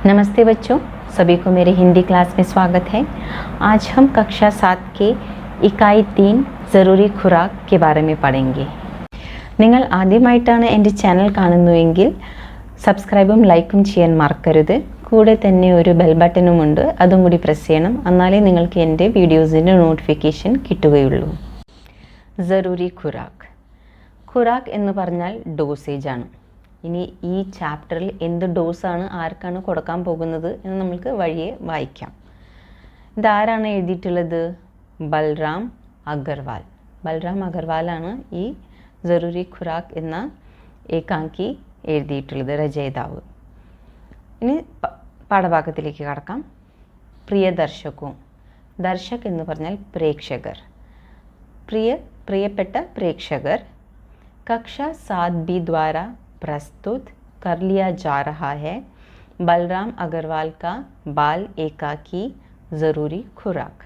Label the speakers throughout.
Speaker 1: नमस्ते बच्चों, सभी को मेरे हिंदी क्लास में स्वागत है। आज हम कक्षा 7 के ഇക്കായി 3 ज़रूरी खुराक के बारे में पढ़ेंगे। നിങ്ങൾ ആദ്യമായിട്ടാണ് എൻ്റെ ചാനൽ കാണുന്നതെങ്കിൽ സബ്സ്ക്രൈബും ലൈക്കും ചെയ്യാൻ മറക്കരുത്. കൂടെ തന്നെ ഒരു ബെൽ ബട്ടണും ഉണ്ട്, അതും കൂടി പ്രസ് ചെയ്യണം. എന്നാലേ നിങ്ങൾക്ക് എൻ്റെ വീഡിയോസിൻ്റെ നോട്ടിഫിക്കേഷൻ കിട്ടുകയുള്ളൂ. ज़रूरी खुराक. खुराक എന്ന് പറഞ്ഞാൽ ഡോസേജ് ആണ്. ഇനി ഈ ചാപ്റ്ററിൽ എന്ത് ഡോസാണ് ആർക്കാണ് കൊടുക്കാൻ പോകുന്നത് എന്ന് നമുക്ക് വഴിയെ വായിക്കാം. ഇതാരാണ് എഴുതിയിട്ടുള്ളത്? ബൽറാം അഗർവാൾ. ബൽറാം അഗർവാളാണ് ഈ ज़रूरी खुराक എന്ന ഏകാംഗി എഴുതിയിട്ടുള്ളത്, രചയിതാവ്. ഇനി പാഠഭാഗത്തിലേക്ക് കടക്കാം. പ്രിയ ദർശകവും. ദർശക് എന്ന് പറഞ്ഞാൽ പ്രേക്ഷകർ. പ്രിയപ്പെട്ട പ്രേക്ഷകർ, कक्षा 7B द्वारा प्रस्तुत कर लिया जा रहा है बलराम अग्रवाल का बाल एकाकी ज़रूरी खुराक.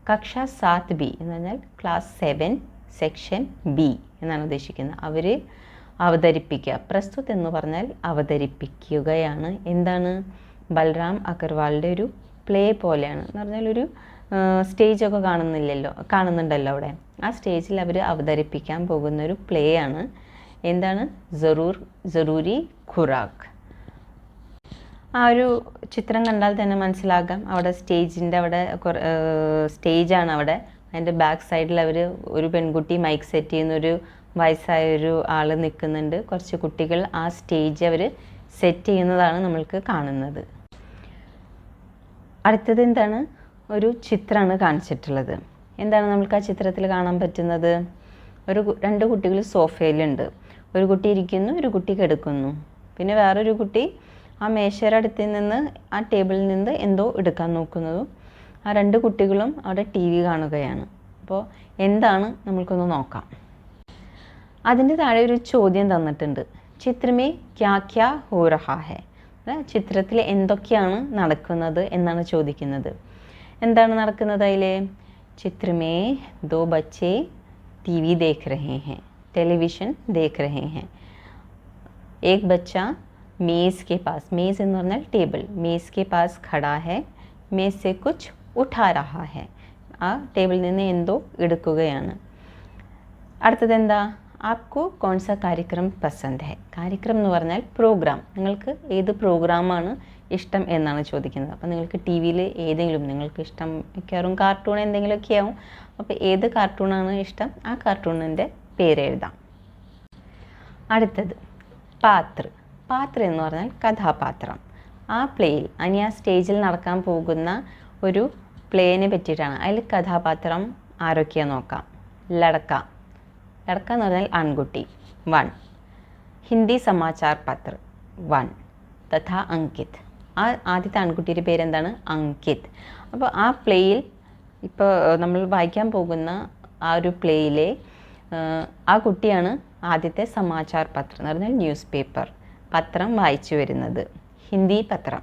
Speaker 1: കക്ഷ 7B എന്ന് പറഞ്ഞാൽ ക്ലാസ് 7 സെക്ഷൻ ബി എന്നാണ് ഉദ്ദേശിക്കുന്നത്. അവർ അവതരിപ്പിക്കുക. പ്രസ്തുത് എന്ന് പറഞ്ഞാൽ അവതരിപ്പിക്കുകയാണ്. എന്താണ്? ബൽറാം അഗർവാളിൻ്റെ ഒരു പ്ലേ പോലെയാണ് എന്ന് പറഞ്ഞാൽ ഒരു സ്റ്റേജൊക്കെ കാണുന്നുണ്ടല്ലോ അവിടെ. ആ സ്റ്റേജിൽ അവർ അവതരിപ്പിക്കാൻ പോകുന്ന ഒരു പ്ലേ ആണ്. എന്താണ്? ज़रूरी खुराक. ആ ഒരു ചിത്രം കണ്ടാൽ തന്നെ മനസ്സിലാകാം. അവിടെ സ്റ്റേജിൻ്റെ അവിടെ സ്റ്റേജാണ് അവിടെ. അതിൻ്റെ ബാക്ക് സൈഡിൽ അവർ ഒരു പെൺകുട്ടി മൈക്ക് സെറ്റ് ചെയ്യുന്ന ഒരു വയസ്സായൊരു ആൾ നിൽക്കുന്നുണ്ട്. കുറച്ച് കുട്ടികൾ ആ സ്റ്റേജ് അവർ സെറ്റ് ചെയ്യുന്നതാണ് നമ്മൾക്ക് കാണുന്നത്. അടുത്തത് എന്താണ്? ഒരു ചിത്രമാണ് കാണിച്ചിട്ടുള്ളത്. എന്താണ് നമുക്ക് ആ ചിത്രത്തിൽ കാണാൻ പറ്റുന്നത്? രണ്ട് കുട്ടികൾ സോഫയിലുണ്ട്. ഒരു കുട്ടി ഇരിക്കുന്നു, ഒരു കുട്ടി കിടക്കുന്നു. പിന്നെ വേറൊരു കുട്ടി ആ മേശയുടെ അടുത്ത് നിന്ന് ആ ടേബിളിൽ നിന്ന് എന്തോ എടുക്കാൻ നോക്കുന്നതും. ആ രണ്ട് കുട്ടികളും അവിടെ TV കാണുകയാണ്. അപ്പോൾ എന്താണ് നമ്മൾക്കൊന്ന് നോക്കാം. അതിൻ്റെ താഴെ ഒരു ചോദ്യം തന്നിട്ടുണ്ട്. ചിത്രമേ ക്യാ ക്യാ ഹോ രഹാ ഹെ. ചിത്രത്തിൽ എന്തൊക്കെയാണ് നടക്കുന്നത് എന്നാണ് ചോദിക്കുന്നത്. എന്താണ് നടക്കുന്നത് അതിൽ? ചിത്രമേ ദോ ബच्चे TV देख रहे हैं, टेलीविज़न देख रहे हैं. एक बच्चा मेज़ के पास, मेज़ എന്ന് പറഞ്ഞാൽ ടേബിൾ, मेज़ के पास खड़ा है, मेज़ से कुछ उठा रहा है. ആ ടേബിളിൽ നിന്ന് എന്തോ എടുക്കുകയാണ്. അടുത്തത് എന്താ? आपको कौन सा कार्यक्रम पसंद है. കാര്യക്രം എന്ന് പറഞ്ഞാൽ പ്രോഗ്രാം. നിങ്ങൾക്ക് ഏത് പ്രോഗ്രാമാണ് ഇഷ്ടം എന്നാണ് ചോദിക്കുന്നത്. അപ്പോൾ നിങ്ങൾക്ക് TV-യിൽ ഏതെങ്കിലും നിങ്ങൾക്ക് ഇഷ്ടം മിക്കവാറും കാർട്ടൂൺ എന്തെങ്കിലുമൊക്കെ ആവും. അപ്പോൾ ഏത് കാർട്ടൂണാണ് ഇഷ്ടം ആ കാർട്ടൂണിൻ്റെ പേര് എഴുതാം. അടുത്തത് പാത്ര. പാത്ര എന്ന് പറഞ്ഞാൽ കഥാപാത്രം. ആ പ്ലേയിൽ ആ സ്റ്റേജിൽ നടക്കാൻ പോകുന്ന ഒരു പ്ലേനെ പറ്റിയിട്ടാണ്. അതിൽ കഥാപാത്രം ആരൊക്കെയാണെന്ന് നോക്കാം. ലടക്ക. ലടക്ക എന്ന് പറഞ്ഞാൽ ആൺകുട്ടി 1. ഹിന്ദി സമാചാർ പത്ര 1 തഥാ അങ്കിത്. ആ ആദ്യത്തെ ആൺകുട്ടിയുടെ പേരെന്താണ്? അങ്കിത്. അപ്പോൾ ആ പ്ലേയിൽ ഇപ്പോൾ നമ്മൾ വായിക്കാൻ പോകുന്ന ആ ഒരു പ്ലേയിലെ ആ കുട്ടിയാണ് ആദ്യത്തെ സമാചാർ പത്രം എന്ന് പറഞ്ഞാൽ ന്യൂസ് പേപ്പർ പത്രം വായിച്ചു വരുന്നത്. ഹിന്ദി പത്രം.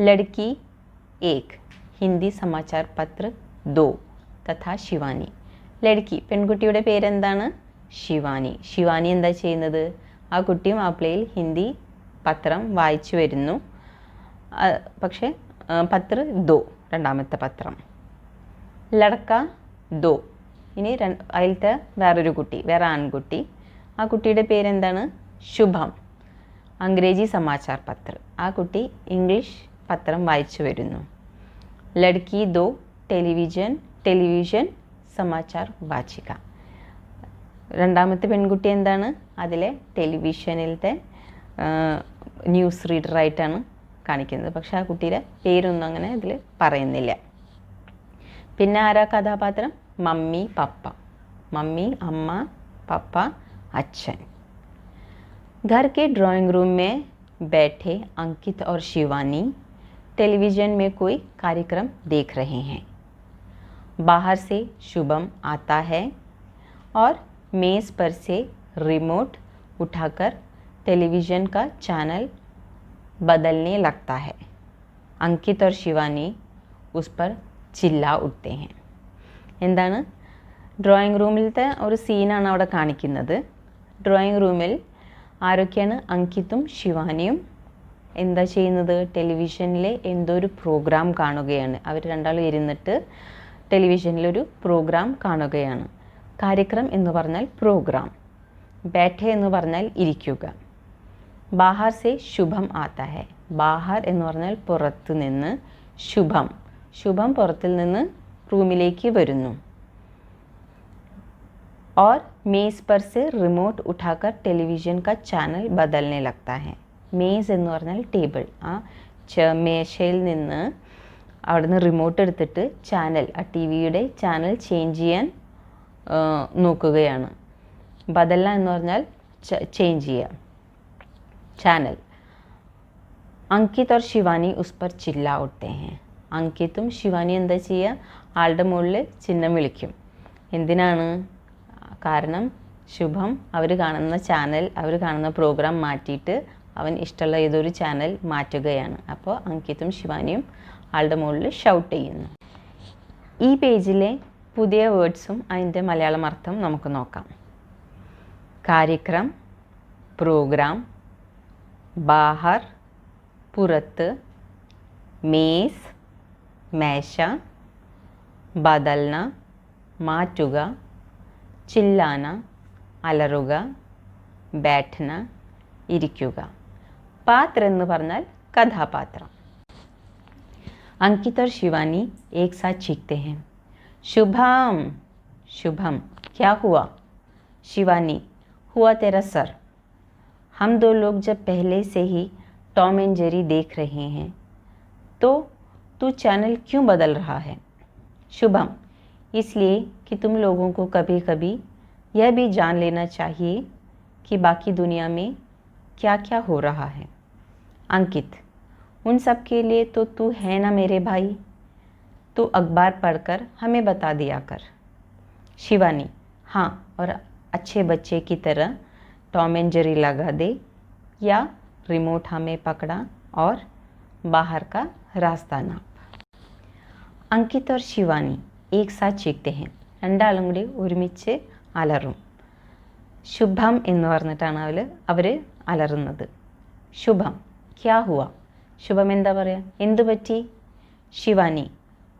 Speaker 1: ലഡ്കി 1 ഹിന്ദി സമാചാർ പത്ര 2 തഥാ ശിവാനി. ലഡ്കി പെൺകുട്ടിയുടെ പേരെന്താണ്? ശിവാനി. ശിവാനി എന്താ ചെയ്യുന്നത്? ആ കുട്ടിയും ആ പ്ലേയിൽ ഹിന്ദി പത്രം വായിച്ചു വരുന്നു. പക്ഷേ പത്ര 2 രണ്ടാമത്തെ പത്രം. ലടക്ക 2. ഇനി അതിലത്തെ വേറൊരു കുട്ടി, വേറെ ആൺകുട്ടി. ആ കുട്ടിയുടെ പേരെന്താണ്? ശുഭം. അംഗ്രേജി സമാചാർ പത്ര. ആ കുട്ടി ഇംഗ്ലീഷ് പത്രം വായിച്ചു വരുന്നു. ലഡ്കി 2 ടെലിവിഷൻ സമാചാർ വാചിക. രണ്ടാമത്തെ പെൺകുട്ടി എന്താണ്? അതിലെ ടെലിവിഷനിലത്തെ ന്യൂസ് റീഡറായിട്ടാണ് കാണിക്കുന്നത്. പക്ഷെ ആ കുട്ടിയുടെ പേരൊന്നും അങ്ങനെ ഇതിൽ പറയുന്നില്ല. പിന്നെ ആരാ കഥാപാത്രം? Mummy papa. മമ്മി അമ്മ, പപ്പ അച്ഛൻ. घर के ड्राइंग रूम में बैठे अंकित और शिवानी टेलीविज़न में कोई कार्यक्रम देख रहे हैं. बाहर से शुभम आता है और मेज़ पर से रिमोट उठाकर टेलीविज़न का चैनल बदलने लगता है. अंकित और शिवानी उस पर चिल्ला उठते हैं. എന്താണ്? ഡ്രോയിങ് റൂമിലത്തെ ഒരു സീനാണ് അവിടെ കാണിക്കുന്നത്. ഡ്രോയിങ് റൂമിൽ ആരൊക്കെയാണ്? അങ്കിത്തും ശിവാനിയും എന്താ ചെയ്യുന്നത്? ടെലിവിഷനിലെ എന്തോ ഒരു പ്രോഗ്രാം കാണുകയാണ്. അവർ രണ്ടാളും ഇരുന്നിട്ട് ടെലിവിഷനിലൊരു പ്രോഗ്രാം കാണുകയാണ്. കാര്യക്രം എന്ന് പറഞ്ഞാൽ പ്രോഗ്രാം. ബൈഠെ എന്ന് പറഞ്ഞാൽ ഇരിക്കുക. ബാഹർ സെ ശുഭം ആത്ത ഹെ. ബാഹർ എന്ന് പറഞ്ഞാൽ പുറത്ത് നിന്ന്. ശുഭം, ശുഭം പുറത്തിൽ നിന്ന് റൂമിലേക്ക് വരുന്നു. और मेज़ पर से रिमोट उठाकर टेलीविज़न का चैनल बदलने लगता है. मेज़ എന്ന് പറഞ്ഞാൽ ടേബിൾ. ആ മേശയിൽ നിന്ന് അവിടുന്ന് റിമോട്ട് എടുത്തിട്ട് ചാനൽ, ആ ടി വിയുടെ ചാനൽ ചേഞ്ച് ചെയ്യാൻ നോക്കുകയാണ്. ബദല എന്ന് പറഞ്ഞാൽ ചേഞ്ച് ചെയ്യുക, ചാനൽ. अंकित और शिवानी उस पर चिल्ला उठते हैं. അങ്കിത്തും ശിവാനി എന്താ ചെയ്യുക? ആളുടെ മുകളിൽ ചിഹ്നം വിളിക്കും. എന്തിനാണ്? കാരണം ശുഭം അവർ കാണുന്ന ചാനൽ, അവർ കാണുന്ന പ്രോഗ്രാം മാറ്റിയിട്ട് അവൻ ഇഷ്ടമുള്ള ഏതൊരു ചാനൽ മാറ്റുകയാണ്. അപ്പോൾ അങ്കിത്തും ശിവാനിയും ആളുടെ മുകളിൽ ഷൗട്ട് ചെയ്യുന്നു. ഈ പേജിലെ പുതിയ വേർഡ്സും അതിൻ്റെ മലയാളം അർത്ഥം നമുക്ക് നോക്കാം. കാര്യക്രം, പ്രോഗ്രാം, ബാഹർ പുറത്ത്, മേസ് മേശ, ബദൽന മാറ്റുക, ചില്ലാന അലറുക, ബൈഠന ഇരിക്കുക. പാത്ര എന്ന് പറഞ്ഞാൽ കഥാപാത്രം. अंकित और शिवानी एक साथ चीखते हैं, शुभम शुभम. क्या हुआ? शिवानी, हुआ तेरा सर. हम दो लोग जब पहले से ही टॉम एंड जेरी देख रहे हैं तो तू चैनल क्यों बदल रहा है? शुभम, इसलिए कि तुम लोगों को कभी कभी यह भी जान लेना चाहिए कि बाकी दुनिया में क्या क्या हो रहा है. अंकित, उन सब के लिए तो तू है ना मेरे भाई, तू अखबार पढ़कर हमें बता दिया कर. शिवानी, हाँ, और अच्छे बच्चे की तरह टॉम एंड जेरी लगा दे या रिमोट हमें पकड़ा और बाहर का रास्ता नाप. अंकित और शिवानी एक साथ चीखते हैं. രണ്ടാളും കൂടി ഒരുമിച്ച് അലറും. ശുഭം എന്ന് പറഞ്ഞിട്ടാണ് അവർ അലറുന്നത്. ശുഭം, ക്യാ ഹുവ? ശുഭം എന്താ പറയുക? എന്തു പറ്റി? ശിവാനി,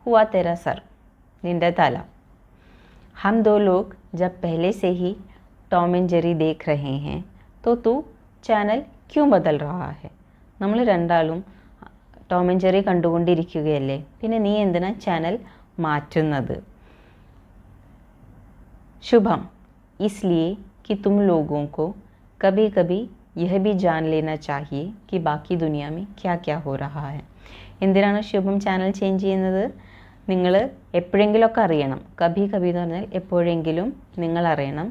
Speaker 1: ഹുവാ തെരാ സർ, നിൻ്റെ തല. हम दो लोग जब पहले से ही टॉम एंड जेरी देख रहे हैं तो तू चैनल क्यों बदल रहा है? നമ്മൾ രണ്ടാളും ടോം ആൻഡ് ജെറി കണ്ടുകൊണ്ടിരിക്കുകയല്ലേ, പിന്നെ നീ എന്തിനാ ചാനൽ മാറ്റുന്നത്? शुभम, इसलिए कि तुम लोगों को कभी कभी यह भी जान लेना चाहिए कि बाकी दुनिया में क्या क्या हो रहा है. എന്തിനാണ് ശുഭം ചാനൽ ചേഞ്ച് ചെയ്യുന്നത്? നിങ്ങൾ എപ്പോഴെങ്കിലുമൊക്കെ അറിയണം. കഭി കഭി എന്ന് പറഞ്ഞാൽ എപ്പോഴെങ്കിലും നിങ്ങൾ അറിയണം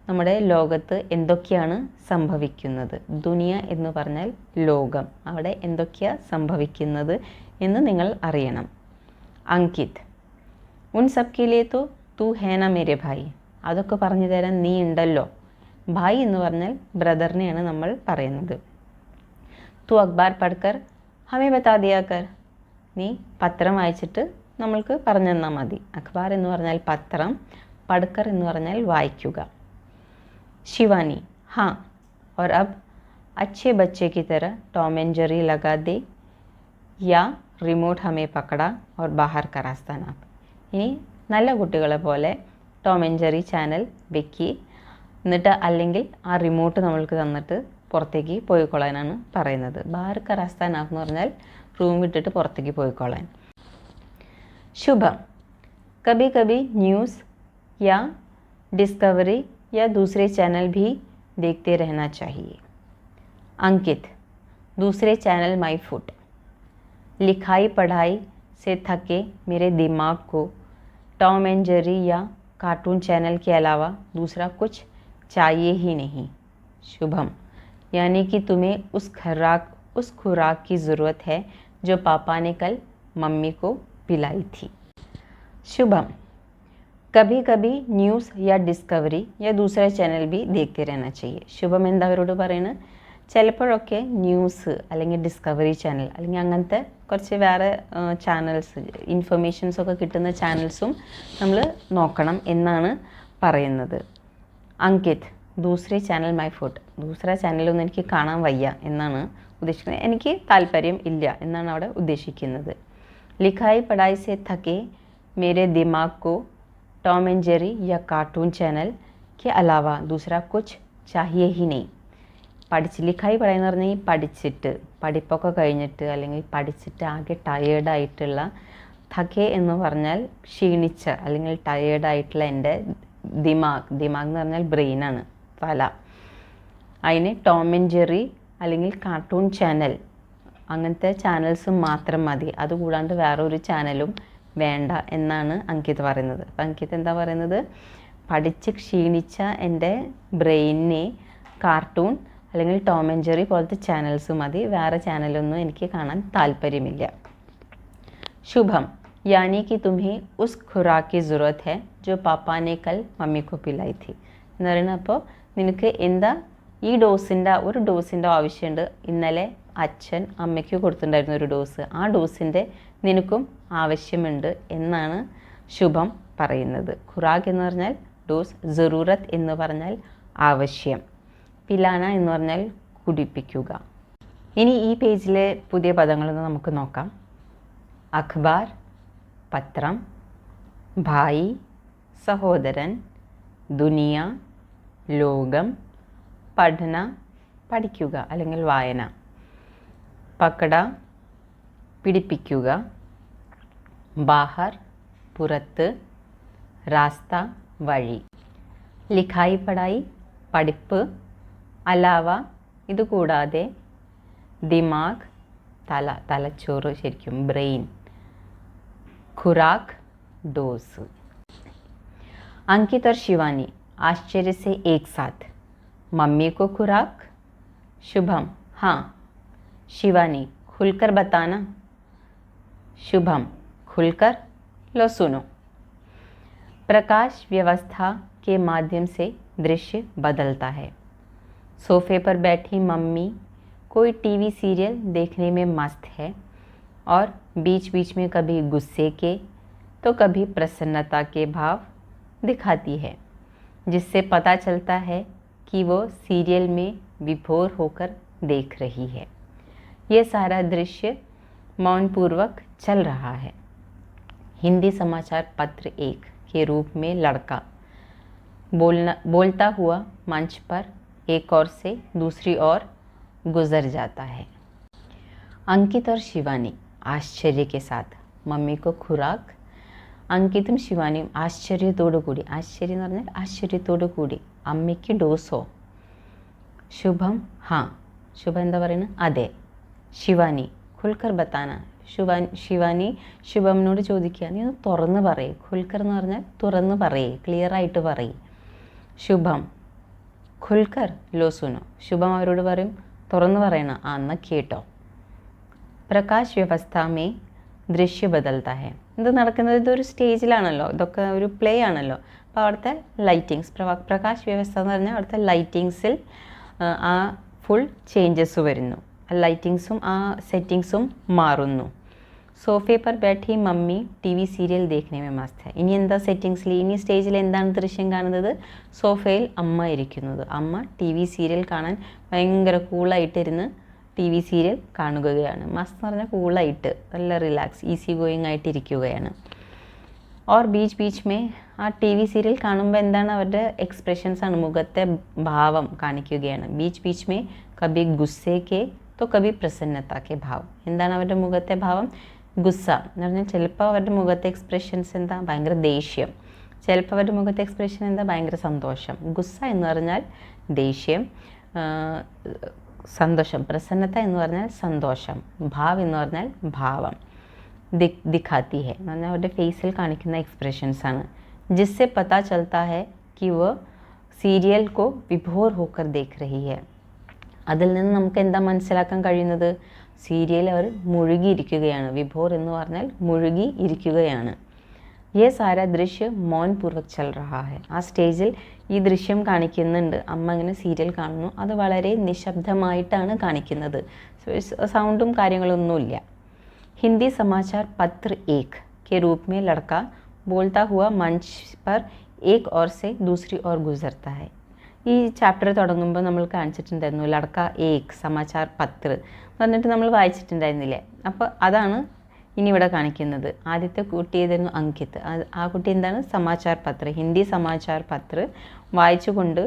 Speaker 1: നമ്മുടെ ലോകത്ത് എന്തൊക്കെയാണ് സംഭവിക്കുന്നത്. ദുനിയ എന്ന് പറഞ്ഞാൽ ലോകം, അവിടെ എന്തൊക്കെയാണ് സംഭവിക്കുന്നത് എന്ന് നിങ്ങൾ അറിയണം. അങ്കിത്, ഉൻ സബ് കെ ലിയേ തോ തൂ ഹേ നാ മേരെ ഭായി. അതൊക്കെ പറഞ്ഞു തരാൻ നീ ഉണ്ടല്ലോ. ഭായ് എന്ന് പറഞ്ഞാൽ ബ്രദറിനെയാണ് നമ്മൾ പറയുന്നത്. തൂ അഖ്ബാർ പഠിക്കർ ഹമേ ബത്താ ദിയാ കർ. നീ പത്രം വായിച്ചിട്ട് നമ്മൾക്ക് പറഞ്ഞു തന്നാൽ മതി. അഖ്ബാർ എന്ന് പറഞ്ഞാൽ പത്രം, പഠിക്കർ എന്ന് പറഞ്ഞാൽ വായിക്കുക. शिवानी, हाँ, और अब अच्छे बच्चे की तरह टॉम एंड जेरी लगा दे या റിമോട്ട് ഹമേ പക്കട और बाहर का रास्ता नाप. ഇനി നല്ല കുട്ടികളെ പോലെ ടോം ആൻഡ് ജെറി ചാനൽ വെക്കി, എന്നിട്ട് അല്ലെങ്കിൽ ആ റിമോട്ട് നമ്മൾക്ക് തന്നിട്ട് പുറത്തേക്ക് പോയിക്കൊള്ളാനാണ് പറയുന്നത്. ബാഹർ കാ രാസ്ത നാപ്പ് എന്ന് പറഞ്ഞാൽ റൂം വിട്ടിട്ട് പുറത്തേക്ക് പോയിക്കൊള്ളാൻ. शुभम, कभी कभी न्यूज़ या डिस्कवरी या दूसरे चैनल भी देखते रहना चाहिए. अंकित, दूसरे चैनल माई फुट. लिखाई पढ़ाई से थके मेरे दिमाग को टॉम एंड जेरी या कार्टून चैनल के अलावा दूसरा कुछ चाहिए ही नहीं. शुभम, यानी कि तुम्हें उस खुराक की ज़रूरत है जो पापा ने कल मम्मी को पिलाई थी. शुभम, कभी कभी ന്യൂസ് या ഡിസ്കവറി या दूसरा ചാനൽ भी देखते रहना चाहिए. ശുഭം എന്താ അവരോട് പറയുന്നത്? ചിലപ്പോഴൊക്കെ ന്യൂസ് അല്ലെങ്കിൽ ഡിസ്കവറി ചാനൽ അല്ലെങ്കിൽ അങ്ങനത്തെ കുറച്ച് വേറെ ചാനൽസ്, ഇൻഫർമേഷൻസൊക്കെ കിട്ടുന്ന ചാനൽസും നമ്മൾ നോക്കണം എന്നാണ് പറയുന്നത്. अंकित, ദൂസരെ ചാനൽ മൈ ഫുഡ്, ദൂസര ചാനലൊന്നും എനിക്ക് കാണാൻ വയ്യ എന്നാണ് ഉദ്ദേശിക്കുന്നത്. എനിക്ക് താല്പര്യം ഇല്ല എന്നാണ് അവിടെ ഉദ്ദേശിക്കുന്നത്. ലിഖായി പढ़ाई से थके मेरे दिमाग को टॉम एंड जेरी या कार्टून चैनल के अलावा दूसरा कुछ चाहिए ही नहीं. ലിഖായി പढ़ाई എന്ന് പറഞ്ഞാൽ ഈ പഠിപ്പൊക്കെ കഴിഞ്ഞിട്ട് അല്ലെങ്കിൽ പഠിച്ചിട്ട് ആകെ ടയേർഡായിട്ടുള്ള, thake എന്ന് പറഞ്ഞാൽ ക്ഷീണിച്ച അല്ലെങ്കിൽ ടയേർഡായിട്ടുള്ള എൻ്റെ ദിമാഗ് എന്ന് പറഞ്ഞാൽ ബ്രെയിനാണ്, തല. അതിന് ടോം ആൻഡ് ജെറി അല്ലെങ്കിൽ കാർട്ടൂൺ ചാനൽ അങ്ങനത്തെ ചാനൽസ് മാത്രം മതി, അതുകൂടാണ്ട് വേറെ ഒരു ചാനലും വേണ്ട എന്നാണ് അങ്കിത് പറയുന്നത്. അപ്പം അങ്കിത് എന്താ പറയുന്നത്, പഠിച്ച് ക്ഷീണിച്ച എൻ്റെ ബ്രെയിനിനെ കാർട്ടൂൺ അല്ലെങ്കിൽ ടോം ആൻഡ് ജെറി പോലത്തെ ചാനൽസ് മതി, വേറെ ചാനലൊന്നും എനിക്ക് കാണാൻ താല്പര്യമില്ല. ശുഭം, यानी कि तुम्हें उस खुराक की ज़रूरत है जो पापा ने कल मम्मी को पिलाई थी എന്ന് പറയുന്നത്. അപ്പോൾ നിനക്ക് എന്താ ഈ ഒരു ഡോസിൻ്റെ ആവശ്യമുണ്ട്, ഇന്നലെ അച്ഛൻ അമ്മയ്ക്ക് കൊടുത്തിട്ടുണ്ടായിരുന്ന ഒരു ഡോസ്, ആ ഡോസിൻ്റെ നിനക്കും ആവശ്യമുണ്ട് എന്നാണ് ശുഭം പറയുന്നത്. ഖുറാക്ക് എന്ന് പറഞ്ഞാൽ ഡോസ്, ജറൂറത്ത് എന്ന് പറഞ്ഞാൽ ആവശ്യം, പിലാന എന്ന് പറഞ്ഞാൽ കുടിപ്പിക്കുക. ഇനി ഈ പേജിലെ പുതിയ പദങ്ങളൊന്ന് നമുക്ക് നോക്കാം. അഖ്ബാർ പത്രം, ഭായി സഹോദരൻ, ദുനിയ ലോകം, പഠന പഠിക്കുക അല്ലെങ്കിൽ വായന, പക്കട പിടിപ്പിക്കുക, ബാഹർ പുറത്ത്, രാസ്ത വഴി. ലിഖായി പढ़ाई പഠിപ്പ്, അലാവ ഇതുകൂടാതെ, ദിമാഗ് തലച്ചോറ് ശരിക്കും ബ്രെയിൻ, खुराक डोज. अंकित और शिवानी आश्चर्य से एक साथ, मम्मी को खुराक. शुभम, हाँ. शिवानी, खुलकर बताना. शुभम, खुलकर, लो सुनो. प्रकाश व्यवस्था के माध्यम से दृश्य बदलता है. सोफे पर बैठी मम्मी कोई टीवी सीरियल देखने में मस्त है और बीच बीच में कभी गुस्से के तो कभी प्रसन्नता के भाव दिखाती है, जिससे पता चलता है कि वो सीरियल में विभोर होकर देख रही है. ये सारा दृश्य मौनपूर्वक चल रहा है. हिंदी समाचार पत्र 1 के रूप में लड़का बोलता हुआ मंच पर एक ओर से दूसरी ओर गुजर जाता है. अंकित और शिवानी ആശ്ചര്യ के साथ മമ്മി को खुराक. അങ്കിതും ശിവാനിയും ആശ്ചര്യത്തോടു കൂടി, ആശ്ചര്യം എന്ന് പറഞ്ഞാൽ ആശ്ചര്യത്തോടു കൂടി, അമ്മയ്ക്ക് ഡോസോ. ശുഭം, ഹാ. ശുഭം എന്താ പറയുന്നത്, അതെ. ശിവാനി, ഖുൽക്കർ ബത്താന. ശിവാനി ശുഭമിനോട് ചോദിക്കുക, നീ ഒന്ന് തുറന്ന് പറയേ. ഖുൽക്കർ എന്ന് പറഞ്ഞാൽ തുറന്ന് പറയേ, ക്ലിയർ ആയിട്ട് പറയേ. ശുഭം, ഖുൽക്കർ ലോ സുനോ. ശുഭം അവരോട് പറയും, തുറന്ന് പറയണം, ആ എന്നാൽ കേട്ടോ. പ്രകാശ് വ്യവസ്ഥമേ ദൃശ്യ ബദൽത്ത ഹെ. ഇത് നടക്കുന്നത് ഇതൊരു സ്റ്റേജിലാണല്ലോ, ഇതൊക്കെ ഒരു പ്ലേ ആണല്ലോ. അപ്പോൾ അവിടുത്തെ ലൈറ്റിങ്സ്, പ്രകാശ് വ്യവസ്ഥ എന്ന് പറഞ്ഞാൽ അവിടുത്തെ ലൈറ്റിങ്സിൽ ആ ഫുൾ ചേഞ്ചസ് വരുന്നു, ആ ലൈറ്റിങ്സും ആ സെറ്റിങ്സും മാറുന്നു. സോഫെ പർ ബൈഠി mummy T V serial ദേഖ്നെ may മസ്ത് ഹെ. ഇനി എന്താ സെറ്റിങ്സിൽ, ഇനി സ്റ്റേജിൽ എന്താണ് ദൃശ്യം കാണുന്നത്, സോഫയിൽ അമ്മ ഇരിക്കുന്നത്. അമ്മ ടി വി സീരിയൽ കാണാൻ ഭയങ്കര കൂളായിട്ടിരുന്ന് ടി വി സീരിയൽ കാണുകയാണ്. മസ്ത് എന്ന് പറഞ്ഞാൽ കൂളായിട്ട് നല്ല റിലാക്സ് ഈസി ഗോയിങ് ആയിട്ട് ഇരിക്കുകയാണ്. ഓർ ബീച്ച് ബീച്ച് മേ, ആ ടി വി സീരിയൽ കാണുമ്പോൾ എന്താണ് അവരുടെ എക്സ്പ്രഷൻസ് ആണ്, മുഖത്തെ ഭാവം കാണിക്കുകയാണ്. ബീച്ച് ബീച്ച് മേ കബി ഗുസ്സേക്കെ തോ കബി പ്രസന്നതാക്കെ ഭാവം. എന്താണ് അവരുടെ മുഖത്തെ ഭാവം, ഗുസ്സ എന്ന് പറഞ്ഞാൽ ചിലപ്പോൾ അവരുടെ മുഖത്തെ എക്സ്പ്രഷൻസ് എന്താ, ഭയങ്കര ദേഷ്യം. ചിലപ്പോൾ അവരുടെ മുഖത്തെ എക്സ്പ്രഷൻ എന്താ, ഭയങ്കര സന്തോഷം. ഗുസ്സ എന്ന് പറഞ്ഞാൽ ദേഷ്യം, സന്തോഷം. പ്രസന്നത എന്ന് പറഞ്ഞാൽ സന്തോഷം. ഭാവ് എന്ന് പറഞ്ഞാൽ ഭാവം. ദിഖാത്തി ഹെ എന്ന് പറഞ്ഞാൽ അവരുടെ ഫേസിൽ കാണിക്കുന്ന എക്സ്പ്രഷൻസ് ആണ്. ജിസ്സെ പതാ ചലത്താ ഹെ कि वो സീരിയൽ को विभोर होकर देख रही है. അതിൽ നിന്ന് നമുക്ക് എന്താ മനസ്സിലാക്കാൻ കഴിയുന്നത്, സീരിയൽ അവർ മുഴുകിയിരിക്കുകയാണ്. വിഭോർ എന്ന് പറഞ്ഞാൽ മുഴുകി ഇരിക്കുകയാണ്. ये सारा दृश्य മൗനപൂർവ്വക് ചൽ रहा है. ആ സ്റ്റേജിൽ ഈ ദൃശ്യം കാണിക്കുന്നുണ്ട്. അമ്മ ഇങ്ങനെ സീരിയൽ കാണുന്നു, അത് വളരെ നിശബ്ദമായിട്ടാണ് കാണിക്കുന്നത്, സൗണ്ടും കാര്യങ്ങളൊന്നുമില്ല. ഹിന്ദി സമാചാർ പത്ര 1 के रूप में लड़का बोलता हुआ मंच पर एक ओर से दूसरी ओर गुजरता है. ഈ ചാപ്റ്റർ തുടങ്ങുമ്പോൾ നമ്മൾ കാണിച്ചിട്ടുണ്ടായിരുന്നു ലഡ്ക ഏക് സമാചാർ പത്ര എന്നിട്ട് നമ്മൾ വായിച്ചിട്ടുണ്ടായിരുന്നില്ലേ. അപ്പോൾ അതാണ് ഇനി ഇവിടെ കാണിക്കുന്നത്. ആദ്യത്തെ കുട്ടി ഏതായിരുന്നു? അങ്കിത്. ആ കുട്ടി എന്താണ്? സമാചാർ പത്ര, ഹിന്ദി സമാചാർ പത്ര വായിച്ചുകൊണ്ട്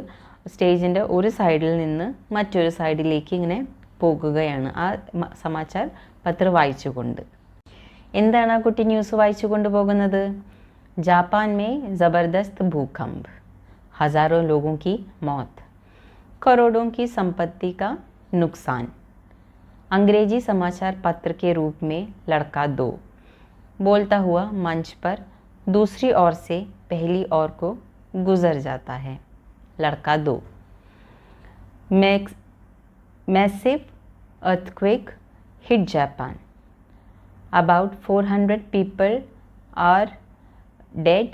Speaker 1: സ്റ്റേജിൻ്റെ ഒരു സൈഡിൽ നിന്ന് മറ്റൊരു സൈഡിലേക്ക് ഇങ്ങനെ പോകുകയാണ് ആ സമാചാർ പത്ര വായിച്ചുകൊണ്ട്. എന്താണ് ആ കുട്ടി ന്യൂസ് വായിച്ചു കൊണ്ടുപോകുന്നത്? जापान में ज़बरदस्त भूकंप, हज़ारों लोगों की मौत, करोड़ों की संपत्ति का नुकसान, अंग्रेजी समाचार पत्र के रूप में लड़का दो बोलता हुआ मंच पर दूसरी ओर से पहली ओर को गुजर जाता है. लड़का दो. Massive earthquake hit Japan. About 400 people are dead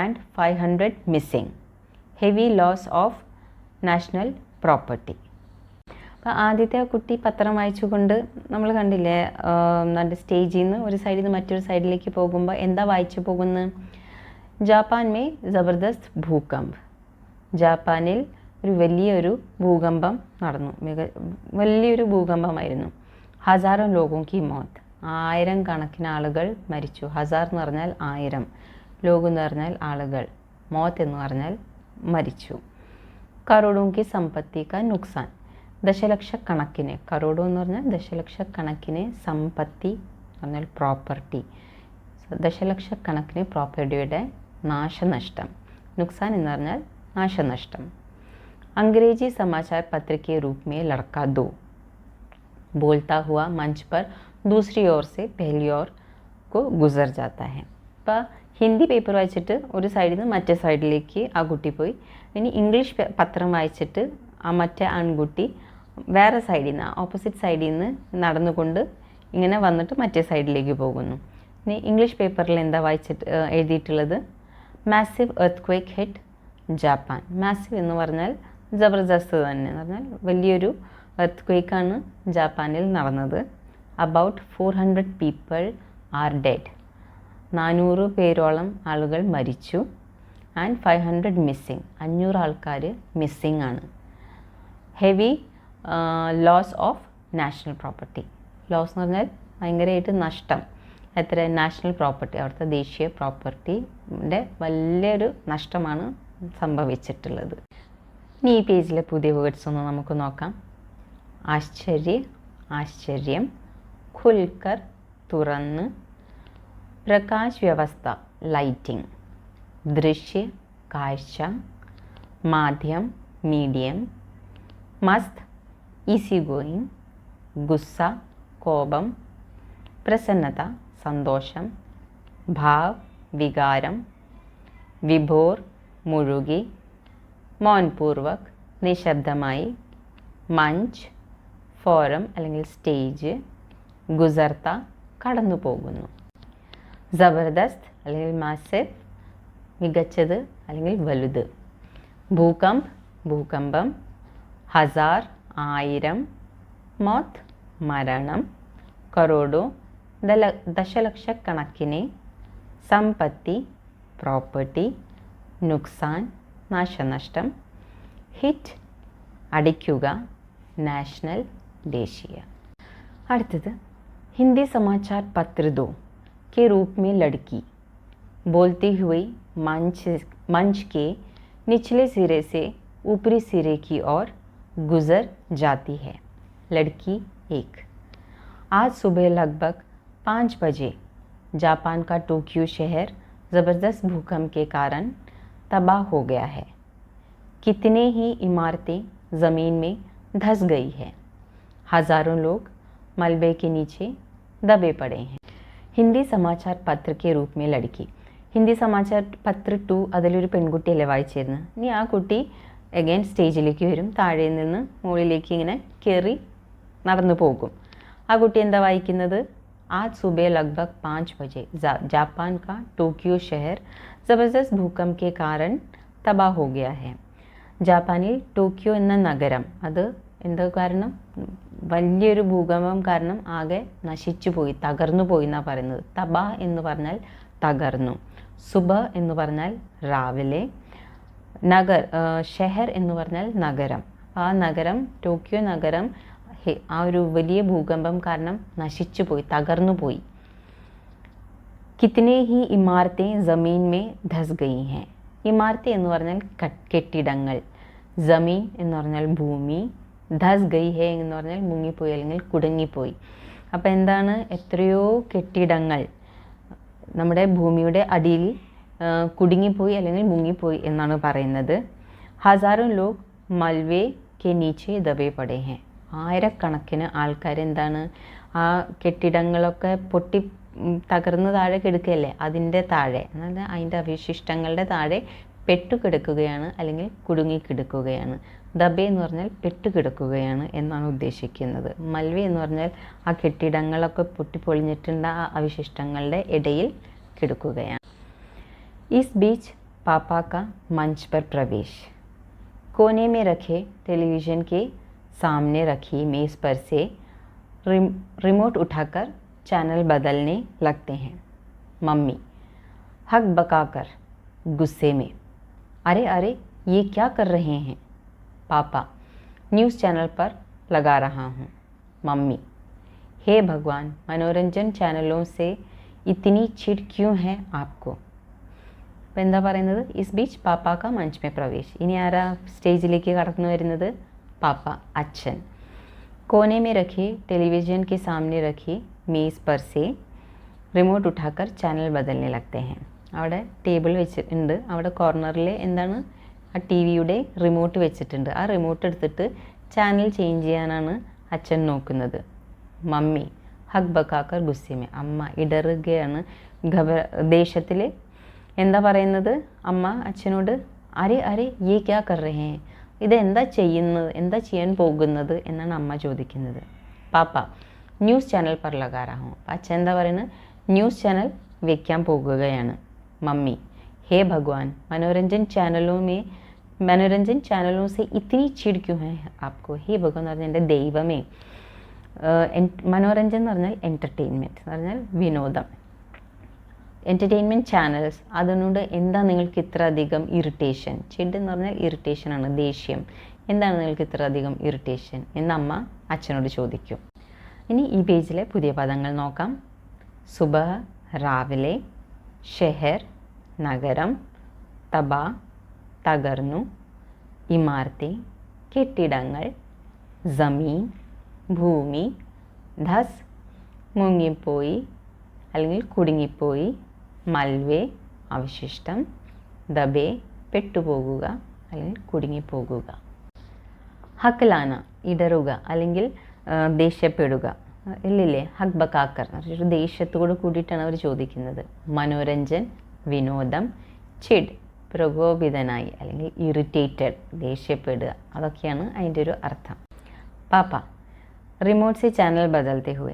Speaker 1: and 500 missing. Heavy loss of national property. അപ്പോൾ ആദ്യത്തെ ആ കുട്ടി പത്രം വായിച്ചുകൊണ്ട് നമ്മൾ കണ്ടില്ലേ, നമ്മുടെ സ്റ്റേജിൽ നിന്ന് ഒരു സൈഡിൽ നിന്ന് മറ്റൊരു സൈഡിലേക്ക് പോകുമ്പോൾ എന്താ വായിച്ചു പോകുന്നത്? Japan may ജബർദസ്ത് ഭൂകമ്പ്. ജാപ്പാനിൽ ഒരു വലിയൊരു ഭൂകമ്പം നടന്നു, വലിയൊരു ഭൂകമ്പമായിരുന്നു. ഹസാറോ ലോഗോं की मौत. 1000 കണക്കിന് ആളുകൾ മരിച്ചു. ഹസാർ എന്ന് പറഞ്ഞാൽ 1000, ലോകം എന്ന് പറഞ്ഞാൽ ആളുകൾ, മോത്ത് എന്ന് പറഞ്ഞാൽ മരിച്ചു. കരോഡോं की संपत्ति का नुकसान. ദശലക്ഷക്കണക്കിന്, കരോഡോ എന്ന് പറഞ്ഞാൽ ദശലക്ഷക്കണക്കിന്, സമ്പത്തി എന്ന് പറഞ്ഞാൽ പ്രോപ്പർട്ടി, ദശലക്ഷക്കണക്കിന് പ്രോപ്പർട്ടിയുടെ നാശനഷ്ടം. നുക്സാൻ എന്ന് പറഞ്ഞാൽ നാശനഷ്ടം. अंग्रेजी समाचार पत्र के रूप में लड़का दो बोलता हुआ मंच पर दूसरी ओर से पहली ओर को गुजर जाता है. അപ്പോൾ ഹിന്ദി പേപ്പർ വായിച്ചിട്ട് ഒരു സൈഡിൽ നിന്ന് മറ്റേ സൈഡിലേക്ക് ആ കുട്ടി പോയി. ഇനി ഇംഗ്ലീഷ് പത്രം വായിച്ചിട്ട് ആ മറ്റേ ആൺകുട്ടി വേറെ സൈഡിൽ നിന്ന്, ഓപ്പോസിറ്റ് സൈഡിൽ നിന്ന് നടന്നുകൊണ്ട് ഇങ്ങനെ വന്നിട്ട് മറ്റേ സൈഡിലേക്ക് പോകുന്നു. ഇനി ഇംഗ്ലീഷ് പേപ്പറിൽ എന്താ വായിച്ചിട്ട് എഴുതിയിട്ടുള്ളത്? Massive earth hit Japan. Massive എന്ന് പറഞ്ഞാൽ ജബർദസ്ത് തന്നെ എന്ന് പറഞ്ഞാൽ വലിയൊരു എർത്ത് ക്വേക്കാണ് ജാപ്പാനിൽ നടന്നത്. About 400 people are dead. 400 പേരോളം ആളുകൾ മരിച്ചു. And 500 missing. 500 ആൾക്കാർ മിസ്സിങ് ആണ്. Heavy loss of national property. Loss എന്ന് പറഞ്ഞാൽ ഭയങ്കരമായിട്ട് നഷ്ടം. എത്ര? നാഷണൽ പ്രോപ്പർട്ടി, അവിടുത്തെ ദേശീയ പ്രോപ്പർട്ടിൻ്റെ വലിയൊരു നഷ്ടമാണ് സംഭവിച്ചിട്ടുള്ളത്. ഇനി ഈ പേജിലെ പുതിയ വേർഡ്സ് ഒന്ന് നമുക്ക് നോക്കാം. ആശ്ചര്യം, ഖുൽക്കർ തുറന്ന്, പ്രകാശ് വ്യവസ്ഥ ലൈറ്റിംഗ്, ദൃശ്യ കാഴ്ച, മാധ്യം മീഡിയം, മസ്ത് ഈസി ഗോയിങ്, ഗുസ്സ കോപം, പ്രസന്നത സന്തോഷം, ഭാവ് വികാരം, വിഭോർ മുഴുകി, മൗൻപൂർവക് നിശബ്ദമായി, മഞ്ച് ഫോറം അല്ലെങ്കിൽ സ്റ്റേജ്, ഗുസർത്ത കടന്നു പോകുന്നു, ജബർദസ്ത് അല്ലെങ്കിൽ മാസിവ് മികച്ചത് അല്ലെങ്കിൽ വലുത്, ഭൂകമ്പം, ഹസാർ 1000, മൗത്ത് മരണം, കരോഡോ ദശലക്ഷക്കണക്കിന്, സമ്പത്തി പ്രോപ്പർട്ടി, നുക്സാൻ നാശനഷ്ടം, ഹിറ്റ് അടിക്കുക, നാഷണൽ ദേശീയ. അടുത്തത് हिंदी समाचार पत्र दो के रूप में लड़की बोलती हुई मंच के निचले सिरे से ऊपरी सिरे की ओर गुजर जाती है. लड़की 1. आज सुबह लगभग 5 बजे जापान का टोक्यो शहर ज़बरदस्त भूकंप के कारण तबाह हो गया है. कितने ही इमारतें ज़मीन में धंस गई है. हज़ारों लोग मलबे के नीचे दबे पड़े हैं. ഹിന്ദി സമാചാർ പത്ര കെ രൂപ് മേ ലഡ്കി. ഹിന്ദി സമാചാർ പത്ര 2 അതിലൊരു പെൺകുട്ടിയല്ലേ വായിച്ചിരുന്നത്. ഇനി ആ കുട്ടി അഗൈൻ സ്റ്റേജിലേക്ക് വരും. താഴെ നിന്ന് മുകളിലേക്ക് ഇങ്ങനെ കയറി നടന്നു പോകും. ആ കുട്ടി എന്താ വായിക്കുന്നത്? आज सुबह लगभग 5 बजे जापान का टोक्यो शहर ज़बरदस्त भूकंप के कारण तबाह हो गया है. ജാപ്പാനിൽ ടോക്കിയോ എന്ന നഗരം അത് എന്താ കാരണം? വലിയൊരു ഭൂകമ്പം കാരണം ആകെ നശിച്ചു പോയി, തകർന്നു പോയി എന്നാണ് പറയുന്നത്. തബാ എന്ന് പറഞ്ഞാൽ തകർന്നു, സുബ എന്ന് പറഞ്ഞാൽ രാവിലെ, ഷെഹർ എന്ന് പറഞ്ഞാൽ നഗരം. ആ നഗരം, ടോക്കിയോ നഗരം ആ ഒരു വലിയ ഭൂകമ്പം കാരണം നശിച്ചു പോയി, തകർന്നു പോയി. കിത്നെ ഹി ഇമാരത്തെ ജമീൻ മേ ധസ് ഗയി ഹെ. ഇമാരത്തെ എന്ന് പറഞ്ഞാൽ കെട്ടിടങ്ങൾ, ജമീൻ എന്ന് പറഞ്ഞാൽ ഭൂമി, ധസ് ഗയി ഹെ എന്ന് പറഞ്ഞാൽ മുങ്ങിപ്പോയി അല്ലെങ്കിൽ കുടുങ്ങിപ്പോയി. അപ്പോൾ എന്താണ്, എത്രയോ കെട്ടിടങ്ങൾ നമ്മുടെ ഭൂമിയുടെ അടിയിൽ കുടുങ്ങിപ്പോയി അല്ലെങ്കിൽ മുങ്ങിപ്പോയി എന്നാണ് പറയുന്നത്. ഹസാരോ ലോഗ് മൽവേ കെ നീച്ചെ ദബേ പടേ ഹെ. ആയിരക്കണക്കിന് ആൾക്കാർ എന്താണ്, ആ കെട്ടിടങ്ങളൊക്കെ പൊട്ടി തകർന്ന് താഴെ കിടക്കുകയല്ലേ, അതിൻ്റെ താഴെ, അതായത് അതിൻ്റെ അവശിഷ്ടങ്ങളുടെ താഴെ പെട്ടുകിടക്കുകയാണ് അല്ലെങ്കിൽ കുടുങ്ങിക്കിടക്കുകയാണ്. ദബേ എന്ന് പറഞ്ഞാൽ പെട്ടുകിടക്കുകയാണ് എന്നാണ് ഉദ്ദേശിക്കുന്നത്. മൽവേ എന്ന് പറഞ്ഞാൽ ആ കെട്ടിടങ്ങളൊക്കെ പൊട്ടിപ്പൊളിഞ്ഞിട്ടുണ്ട്, ആ അവശിഷ്ടങ്ങളുടെ ഇടയിൽ കിടക്കുകയാണ്. इस बीच पापा का मंच पर प्रवेश. कोने में रखे टेलीविज़न के सामने रखी मेज़ पर से रिमोट उठाकर चैनल बदलने लगते हैं. मम्मी हक बकाकर गुस्से में, अरे अरे ये क्या कर रहे हैं? पापा न्यूज़ चैनल पर लगा रहा हूँ. मम्मी हे भगवान, मनोरंजन चैनलों से इतनी चिढ़ क्यों है आपको? അപ്പോൾ എന്താ പറയുന്നത്, is beach പാപ്പാക്ക Munch may Pravesh. ഇനി ആരാ സ്റ്റേജിലേക്ക് കടന്നു വരുന്നത്? പാപ്പ, അച്ഛൻ. Koné may രഖി television K സാമനെ രഖി maze पर से റിമോട്ട് ഉഠാക്കർ ചാനൽ ബദലനെ ലഗ്തേ ഹെ. അവിടെ ടേബിൾ വെച്ചിട്ടുണ്ട്, അവിടെ കോർണറിൽ എന്താണ്, ആ ടി വിയുടെ റിമോട്ട് വെച്ചിട്ടുണ്ട്. ആ റിമോട്ട് എടുത്തിട്ട് ചാനൽ ചേഞ്ച് ചെയ്യാനാണ് അച്ഛൻ നോക്കുന്നത്. മമ്മി ഹക് ബക്കാക്കർ ഗുസ്സേമേ. അമ്മ ഇടറുകയാണ്, ദേഷ്യത്തിൽ. എന്താ പറയുന്നത്, അമ്മ അച്ഛനോട് അരെ അരെ യേ ക്യാ കർ രഹേ ഹേ, ഇതെന്താ ചെയ്യുന്നത്, എന്താ ചെയ്യാൻ പോകുന്നത് എന്നാണ് അമ്മ ചോദിക്കുന്നത്. പാപ്പ ന്യൂസ് ചാനൽ പർ ലഗാ രഹാ ഹൂം. അച്ഛൻ എന്താ പറയുന്നത്, ന്യൂസ് ചാനൽ വെക്കാൻ പോകുകയാണ്. മമ്മി ഹേ ഭഗവാൻ, മനോരഞ്ജൻ ചാനലോं से इतनी चिढ़ क्यों है आपको? ഹേ ഭഗവാൻ എന്ന് പറഞ്ഞാൽ എൻ്റെ ദൈവമേ. മനോരഞ്ജൻ എന്ന് പറഞ്ഞാൽ എൻ്റർടൈൻമെൻറ്റ് എന്ന് പറഞ്ഞാൽ വിനോദം. എൻ്റർടൈൻമെൻറ്റ് ചാനൽസ്, അതിനോട് എന്താ നിങ്ങൾക്ക് ഇത്ര അധികം ഇറിറ്റേഷൻ? ചിഡ് എന്ന് പറഞ്ഞാൽ ഇറിറ്റേഷനാണ്, ദേഷ്യം. എന്താണ് നിങ്ങൾക്ക് ഇത്ര അധികം ഇറിറ്റേഷൻ എന്ന് അമ്മ അച്ഛനോട് ചോദിക്കും. ഇനി ഈ പേജിലെ പുതിയ പദങ്ങൾ നോക്കാം. സുബഹ് രാവിലെ, ഷെഹർ നഗരം, തബാ തകർന്നു, ഇമാരത്തെ കെട്ടിടങ്ങൾ, ജമീൻ ഭൂമി, ധസ് മുങ്ങിപ്പോയി അല്ലെങ്കിൽ കുടുങ്ങിപ്പോയി, മൽവേ അവശിഷ്ടം, ദബേ പെട്ടുപോകുക അല്ലെങ്കിൽ കുടുങ്ങിപ്പോകുക. ഹക്ലാന ഇടറുക അല്ലെങ്കിൽ ദേഷ്യപ്പെടുക, ഇല്ലില്ലേ, ഹക് ബക്കാക്കർ ഒരു ദേഷ്യത്തോട് കൂടിയിട്ടാണ് അവർ ചോദിക്കുന്നത്. മനോരഞ്ജൻ വിനോദം, ചിഡ് പ്രകോപിതനായി അല്ലെങ്കിൽ ഇറിറ്റേറ്റഡ് ദേഷ്യപ്പെടുക, അതൊക്കെയാണ് അതിൻ്റെ ഒരു അർത്ഥം. പാപ്പ रिमोट से चैनल बदलते हुए,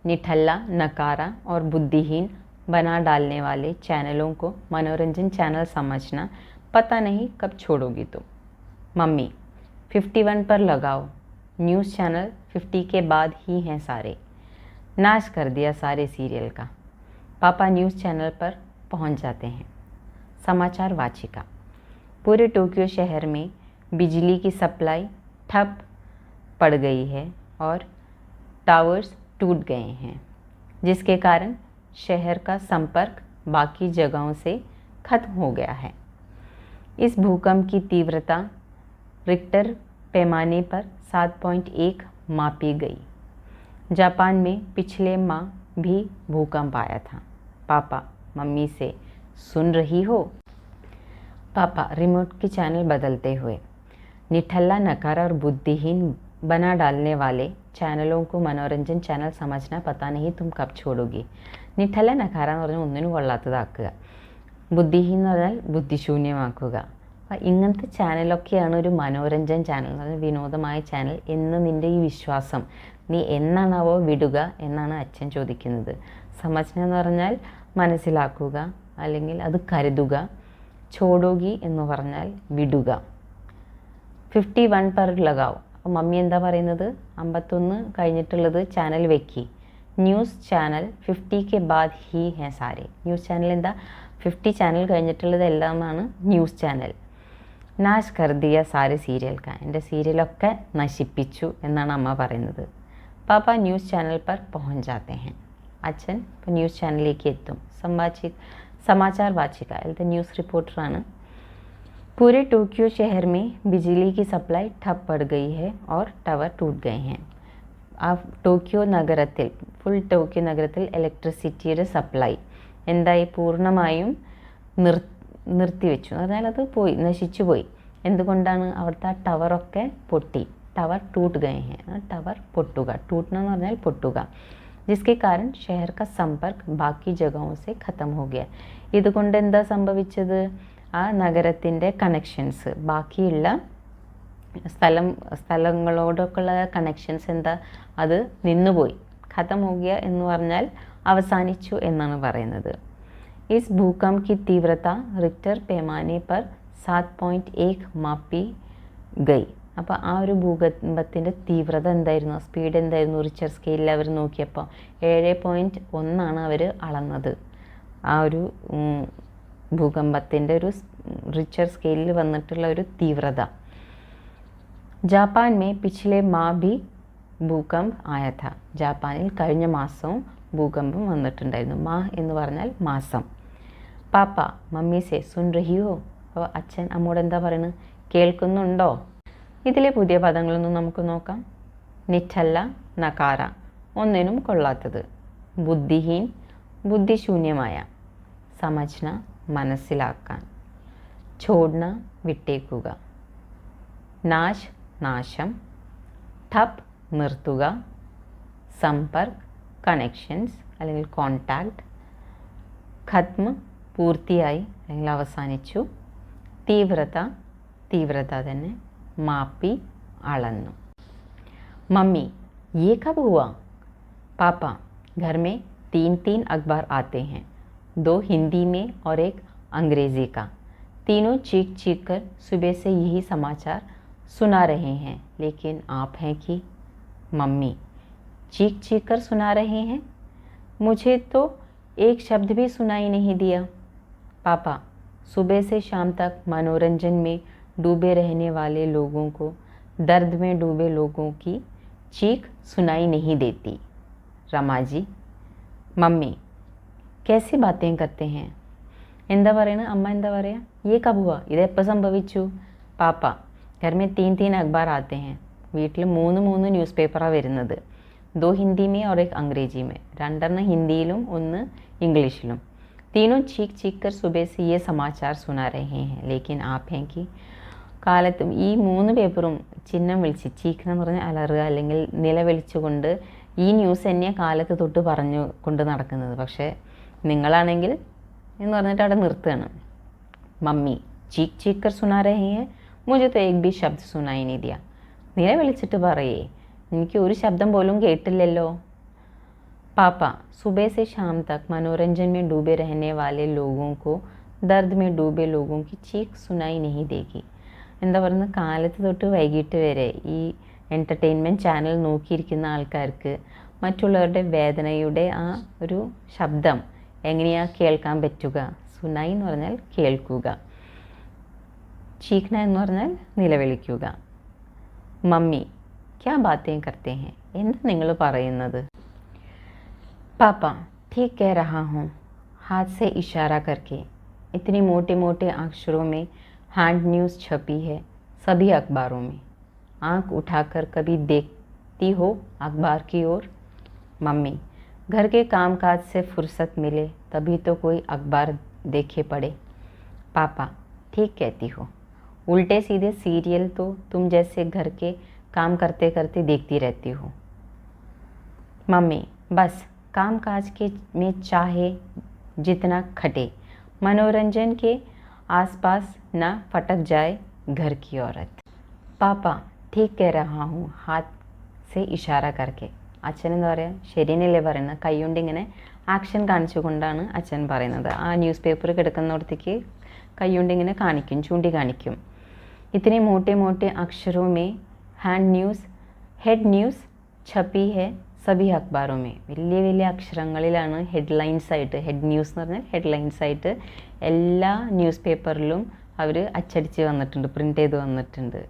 Speaker 1: निठल्ला, नकारा और बुद्धिहीन बना डालने वाले चैनलों को मनोरंजन चैनल समझना पता नहीं कब छोड़ोगी तुम. मम्मी 51 पर लगाओ, न्यूज़ चैनल 50 के बाद ही हैं सारे, नाश कर दिया सारे सीरियल का. पापा न्यूज़ चैनल पर पहुंच जाते हैं. समाचार वाचिका. पूरे टोक्यो शहर में बिजली की सप्लाई ठप पड़ गई है और टावर्स टूट गए हैं, जिसके कारण शहर का संपर्क बाकी जगहों से खत्म हो गया है. इस भूकंप की तीव्रता रिक्टर पैमाने पर 7.1 मापी गई. जापान में पिछले माह भी भूकंप आया था. पापा मम्मी से सुन रही हो? पापा रिमोट के चैनल बदलते हुए, निठल्ला, नकारा और बुद्धिहीन बना डालने वाले ചാനലോं को മനോരഞ്ജൻ ചാനൽ സമജ്ന പത്താ നഹി തും കബ് ഛോഡോഗി. നിഠല നഖാര എന്ന് പറഞ്ഞാൽ ഒന്നിനും കൊള്ളാത്തതാക്കുക, ബുദ്ധിഹീൻ എന്ന് പറഞ്ഞാൽ ബുദ്ധിശൂന്യമാക്കുക. അപ്പം ഇങ്ങനത്തെ ചാനലൊക്കെയാണ് ഒരു മനോരഞ്ജൻ ചാനൽ എന്ന് പറഞ്ഞാൽ വിനോദമായ ചാനൽ എന്ന് നിൻ്റെ ഈ വിശ്വാസം നീ എന്നാണാവോ വിടുക എന്നാണ് അച്ഛൻ ചോദിക്കുന്നത്. സമജ്ന എന്ന് പറഞ്ഞാൽ മനസ്സിലാക്കുക അല്ലെങ്കിൽ അത് കരുതുക. ഛോഡോഗി എന്ന് പറഞ്ഞാൽ വിടുക. 51 पर लगाओ. അപ്പോൾ മമ്മി എന്താ പറയുന്നത്, 51 കഴിഞ്ഞിട്ടുള്ളത് ചാനൽ വെക്കി. ന്യൂസ് ചാനൽ 50 के बाद ही हैं सारे. ന്യൂസ് ചാനൽ എന്താ, 50 ചാനൽ കഴിഞ്ഞിട്ടുള്ളത് എല്ലാമാണ് ന്യൂസ് ചാനൽ. നാശ് കർ ദിയ സാരെ സീരിയൽ കാ, എൻ്റെ സീരിയലൊക്കെ നശിപ്പിച്ചു എന്നാണ് അമ്മ പറയുന്നത്. പാപ്പ ന്യൂസ് ചാനൽ पर पहुंच जाते हैं. അച്ഛൻ ഇപ്പോൾ ന്യൂസ് ചാനലിലേക്ക് എത്തും. समाचार वाचिका അതിലത്തെ ന്യൂസ് റിപ്പോർട്ടറാണ്. पूरे टोक्यो शहर में बिजली की सप्लाई ठप पड़ गई है और टावर टूट गए हैं. ആ ടോക്കിയോ നഗരത്തിൽ ടോക്കിയോ നഗരത്തിൽ ഇലക്ട്രിസിറ്റിയുടെ സപ്ലൈ എന്തായി, പൂർണ്ണമായും നിർത്തിവെച്ചു എന്ന് പറഞ്ഞാൽ അത് പോയി, നശിച്ചു പോയി. എന്തുകൊണ്ടാണ്? അവിടുത്തെ ആ ടവറൊക്കെ പൊട്ടി. ടവർ ടൂട്ട് ഗए हैं, ടവർ പൊട്ടുക, ടൂട്ടണം എന്ന് പറഞ്ഞാൽ പൊട്ടുക. जिसके कारण शहर का संपर्क बाकी जगहों से ख़त्म हो गया. ഇതുകൊണ്ട് എന്താ സംഭവിച്ചത്? ആ നഗരത്തിൻ്റെ കണക്ഷൻസ്, ബാക്കിയുള്ള സ്ഥലങ്ങളോടൊക്കെയുള്ള കണക്ഷൻസ് എന്താ, അത് നിന്നുപോയി. ഖത്തം ഹോ ഗയ എന്ന് പറഞ്ഞാൽ അവസാനിച്ചു എന്നാണ് പറയുന്നത്. इस भूकंप की तीव्रता रिक्टर पैमाने पर 7.1 മാപ്പി ഗയി. അപ്പോൾ ആ ഒരു ഭൂകമ്പത്തിൻ്റെ തീവ്രത എന്തായിരുന്നു, സ്പീഡ് എന്തായിരുന്നു, റിച്ചർ സ്കെയിലിൽ അവർ നോക്കിയപ്പോൾ 7.1 അവർ അളന്നത്. ആ ഒരു ഭൂകമ്പത്തിൻ്റെ ഒരു റിച്ചർ സ്കെയിലിൽ വന്നിട്ടുള്ള ഒരു തീവ്രത. ജാപ്പാൻ മേ പിछले മാ ഭി ഭൂകമ്പ് ആയ ഥ. ജാപ്പാനിൽ കഴിഞ്ഞ മാസവും ഭൂകമ്പം വന്നിട്ടുണ്ടായിരുന്നു. മാ എന്ന് പറഞ്ഞാൽ മാസം. പാപ്പ മമ്മി സെ സുൻ രഹിയോ. അപ്പോൾ അച്ഛൻ അമ്മോട് എന്താ പറയുന്നത്, കേൾക്കുന്നുണ്ടോ? ഇതിലെ പുതിയ പദങ്ങളൊന്നും നമുക്ക് നോക്കാം. നിറ്റല്ല, നകാര, ഒന്നിനും കൊള്ളാത്തത്. ബുദ്ധിഹീൻ, ബുദ്ധിശൂന്യമായ. സമജ്ന, മനസ്സിലാക്കാൻ. ഛോഡ്ന, വിട്ടേക്കുക. നാശ്, നാശം. ठप, നിർത്തുക. സമ്പർക്ക്, കണക്ഷൻസ് അല്ലെങ്കിൽ കോണ്ടാക്ട്. ഖത്മ്, പൂർത്തിയായി അല്ലെങ്കിൽ അവസാനിച്ചു. തീവ്രത, തീവ്രത തന്നെ. മാപ്പി, അളന്നു. मम्मी ये कब हुआ? पापा घर में 3 अखबार आते हैं, 2 हिंदी में और 1 अंग्रेज़ी का. तीनों चीख चीख कर सुबह से यही समाचार सुना रहे हैं, लेकिन आप हैं कि? मम्मी चीख चीख कर सुना रहे हैं, मुझे तो एक शब्द भी सुनाई नहीं दिया. पापा सुबह से शाम तक मनोरंजन में डूबे रहने वाले लोगों को दर्द में डूबे लोगों की चीख सुनाई नहीं देती. रमा जी मम्मी कैसी बातें करते हैं? എന്താ പറയുന്നത് അമ്മ, എന്താ പറയുക? ये कब हुआ, ഇതെപ്പോൾ സംഭവിച്ചു? പാപ്പ घर में 3 अखबार आते हैं, വീട്ടിൽ 3 ന്യൂസ് പേപ്പറാണ് വരുന്നത്. 2 हिंदी में और 1 अंग्रेजी में, 2 ഹിന്ദിയിലും 1 ഇംഗ്ലീഷിലും. तीनों चीख चीख कर सुबह से ये समाचार सुना रहे हैं, लेकिन आप हैं कि? കാലത്തും ഈ 3 പേപ്പറും ചിഹ്നം വിളിച്ച്, ചീക്ക് എന്ന് പറഞ്ഞാൽ അലറുക അല്ലെങ്കിൽ നിലവിളിച്ചുകൊണ്ട് ഈ ന്യൂസ് തന്നെയാണ് കാലത്ത് തൊട്ട് പറഞ്ഞു കൊണ്ട് നടക്കുന്നത്. പക്ഷേ നിങ്ങളാണെങ്കിൽ എന്ന് പറഞ്ഞിട്ട് അവിടെ നിർത്തുകയാണ്. മമ്മി ചീക്ക് ചീക്കർ സുനാ രഹേ ഹേ, മുझे तो एक भी शब्द सुनाई नहीं दिया. നിലവിളിച്ചിട്ട് പറയേ, എനിക്ക് ഒരു ശബ്ദം പോലും കേട്ടില്ലല്ലോ. पापा सुबह से शाम तक मनोरंजन में डूबे रहने वाले लोगों को दर्द में डूबे लोगों की चीख सुनाई नहीं देगी. എന്താ പറയുന്നത്, കാലത്ത് തൊട്ട് വൈകിട്ട് വരെ ഈ എൻ്റർടൈൻമെൻറ്റ് ചാനൽ നോക്കിയിരിക്കുന്ന ആൾക്കാർക്ക് മറ്റുള്ളവരുടെ വേദനയുടെ ആ ഒരു ശബ്ദം എങ്ങനെയാണ് കേൾക്കാൻ പറ്റുക? സുനായി എന്ന് പറഞ്ഞാൽ കേൾക്കുക, ചീഖ്ന എന്ന് പറഞ്ഞാൽ നിലവിളിക്കുക. മമ്മി ക്യാ ബാത്തേം കർത്തേ ഹേ, എന്താ നിങ്ങൾ പറയുന്നത്? पापा ठीक कह रहा हूँ, हाथ से इशारा करके. इतने मोटे मोटे अक्षरों में हैंड न्यूज़ छपी है सभी अखबारों में. आँख उठाकर कभी देखती हो अखबार की ओर? मम्मी घर के कामकाज से फुर्सत मिले तभी तो कोई अखबार देखे पड़े. पापा ठीक कहती हो, उल्टे सीधे सीरियल तो तुम जैसे घर के काम करते करते देखती रहती हो. मम्मी बस काम काज के में चाहे जितना खटे, मनोरंजन के आसपास ना फटक जाए घर की औरत. पापा ठीक कह रहा हूँ, हाथ से इशारा करके. അച്ഛൻ എന്താ പറയുക, ശരിയെന്നല്ലേ പറയുന്നത്, കൈകൊണ്ട് ഇങ്ങനെ ആക്ഷൻ കാണിച്ചുകൊണ്ടാണ് അച്ഛൻ പറയുന്നത്. ആ ന്യൂസ് പേപ്പർ കിടക്കുന്നിടത്തേക്ക് കൈകൊണ്ട് ഇങ്ങനെ കാണിക്കും, ചൂണ്ടി കാണിക്കും. ഇത്തിരി മോട്ടെ മോട്ടെ അക്ഷരോं में हैंड न्यूज़ हेड न्यूज़ छपी है സബി അഖ്ബാറുമേ, വലിയ വലിയ അക്ഷരങ്ങളിലാണ് ഹെഡ്ലൈൻസ് ആയിട്ട്, ഹെഡ് ന്യൂസ് എന്ന് പറഞ്ഞാൽ ഹെഡ്ലൈൻസ് ആയിട്ട് എല്ലാ ന്യൂസ് പേപ്പറിലും അവർ അച്ചടിച്ച് വന്നിട്ടുണ്ട്, പ്രിൻ്റ് ചെയ്ത് വന്നിട്ടുണ്ട്.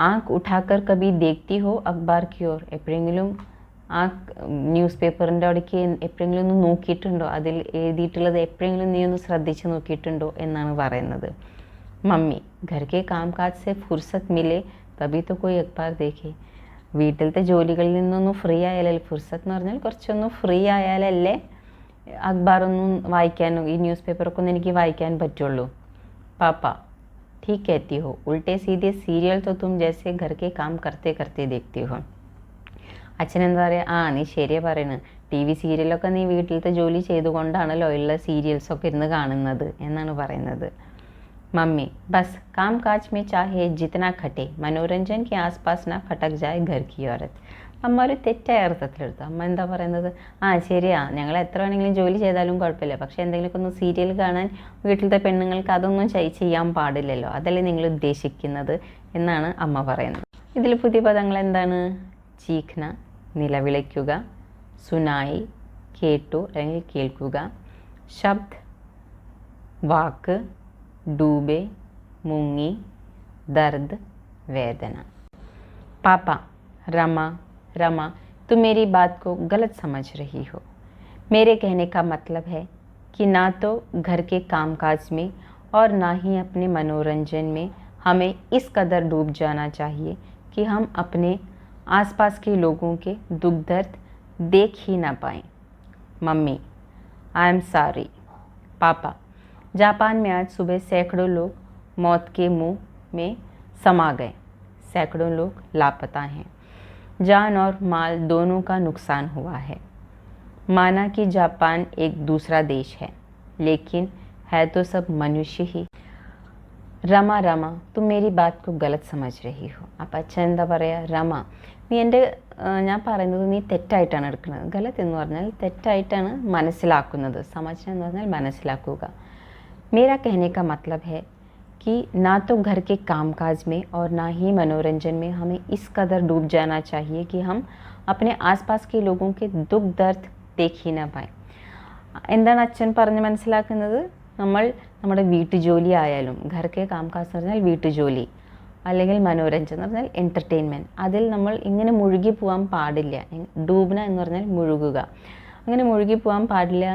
Speaker 1: ആങ്ക് ഉഠാക്കർ കബി ദേഖ്തി ഹോ അഖ്ബാർ കി ഓർ, എപ്പോഴെങ്കിലും ആ ന്യൂസ് പേപ്പറിൻ്റെ അവിടേക്ക് എപ്പോഴെങ്കിലും ഒന്ന് നോക്കിയിട്ടുണ്ടോ, അതിൽ എഴുതിയിട്ടുള്ളത് എപ്പോഴെങ്കിലും നീ ഒന്ന് ശ്രദ്ധിച്ച് നോക്കിയിട്ടുണ്ടോ എന്നാണ് പറയുന്നത്. മമ്മി ഘർ കെ കാം കാജ് സെ ഫുർസത്ത് മിലെ തബി തോ കോയി അഖ്ബാർ ദേഖേ, വീട്ടിലത്തെ ജോലികളിൽ നിന്നൊന്ന് ഫ്രീ ആയാലല്ലേ, ഫുർസത്ത് എന്ന് പറഞ്ഞാൽ കുറച്ചൊന്ന് ഫ്രീ ആയാലല്ലേ അഖ്ബാറൊന്നും വായിക്കാനും ഈ ന്യൂസ് പേപ്പറൊക്കെ ഒന്ന് എനിക്ക് വായിക്കാൻ പറ്റുള്ളൂ. പാപ്പ ठीक कहती हो, उल्टे सीधे सीरियल तो तुम जैसे घर के काम करते करते देखती हो. അച്ഛൻ എന്താ പറയുക, നീ ശരിയാ പറയുന്നത്, ടി വി സീരിയലൊക്കെ നീ വീട്ടിലത്തെ ജോലി ചെയ്തുകൊണ്ടാണല്ലോ ഉള്ള സീരിയൽസൊക്കെ ഇരുന്ന് കാണുന്നത് എന്നാണ് പറയുന്നത്. Mummy bus calm കാജ് may ചാഹെ ജിത്തന ഖട്ടെ Manoranjan K ആസ്പാസ് നാ ഫട്ടക് ജായ് ഘർ കി ഔരത്ത്. അമ്മ ഒരു തെറ്റായ അർത്ഥത്തിലെടുത്തു. അമ്മ എന്താ പറയുന്നത്, ശരിയാ, ഞങ്ങൾ എത്ര വേണമെങ്കിലും ജോലി ചെയ്താലും കുഴപ്പമില്ല, പക്ഷേ എന്തെങ്കിലുമൊക്കെ ഒന്ന് സീരിയൽ കാണാൻ വീട്ടിലത്തെ പെണ്ണുങ്ങൾക്ക് അതൊന്നും ചെയ്യാൻ പാടില്ലല്ലോ, അതല്ലേ നിങ്ങൾ ഉദ്ദേശിക്കുന്നത് എന്നാണ് അമ്മ പറയുന്നത്. ഇതിൽ പുതിയ പദങ്ങൾ എന്താണ്? ചീഖ്ന നിലവിളിക്കുക, സുനായി കേട്ടു അല്ലെങ്കിൽ കേൾക്കുക, ശബ്ദ് വാക്ക്, ഡൂബെ മുങ്ങി, ദർദ് വേദന. പാപ്പ रमा तुम मेरी बात को गलत समझ रही हो. मेरे कहने का मतलब है कि ना तो घर के कामकाज में और ना ही अपने मनोरंजन में हमें इस कदर डूब जाना चाहिए कि हम अपने आसपास के लोगों के दुख दर्द देख ही ना पाएं. Mummy I am sorry. पापा जापान में आज सुबह सैकड़ों लोग मौत के मुंह में समा गए. सैकड़ों लोग लापता हैं. जान और माल दोनों का नुकसान हुआ है. माना कि जापान एक दूसरा देश है, लेकिन है तो सब मनुष्य ही. रमा तुम मेरी बात को गलत समझ रही हो. അപ്പം അച്ഛൻ എന്താ പറയുക, രമ നീ ഞാൻ പറയുന്നത് നീ തെറ്റായിട്ടാണ് എടുക്കുന്നത്. ഗലത്ത് എന്ന് പറഞ്ഞാൽ തെറ്റായിട്ടാണ് മനസ്സിലാക്കുന്നത്. സമജ്ന എന്ന് പറഞ്ഞാൽ മനസ്സിലാക്കുക. मेरा कहने का मतलब है कि ना तो घर के कामकाज में और ना ही मनोरंजन में हमें इस कदर डूब जाना चाहिए कि हम अपने आसपास के लोगों के दुख दर्द देख ही ना पाए. എന്താണ് അച്ഛൻ പറഞ്ഞ് മനസ്സിലാക്കുന്നത്? നമ്മൾ നമ്മുടെ വീട്ടുജോലി ആയാലും, ഘർക്കെ കാംകാജ് എന്ന് പറഞ്ഞാൽ വീട്ടുജോലി, അല്ലെങ്കിൽ മനോരഞ്ജൻ എന്ന് പറഞ്ഞാൽ എൻ്റർടൈൻമെൻറ്റ്, അതിൽ നമ്മൾ ഇങ്ങനെ മുഴുകി പോകാൻ പാടില്ല. ഡൂബ്ന എന്ന് പറഞ്ഞാൽ മുഴുകുക. അങ്ങനെ മുഴുകി പോകാൻ പാടില്ല.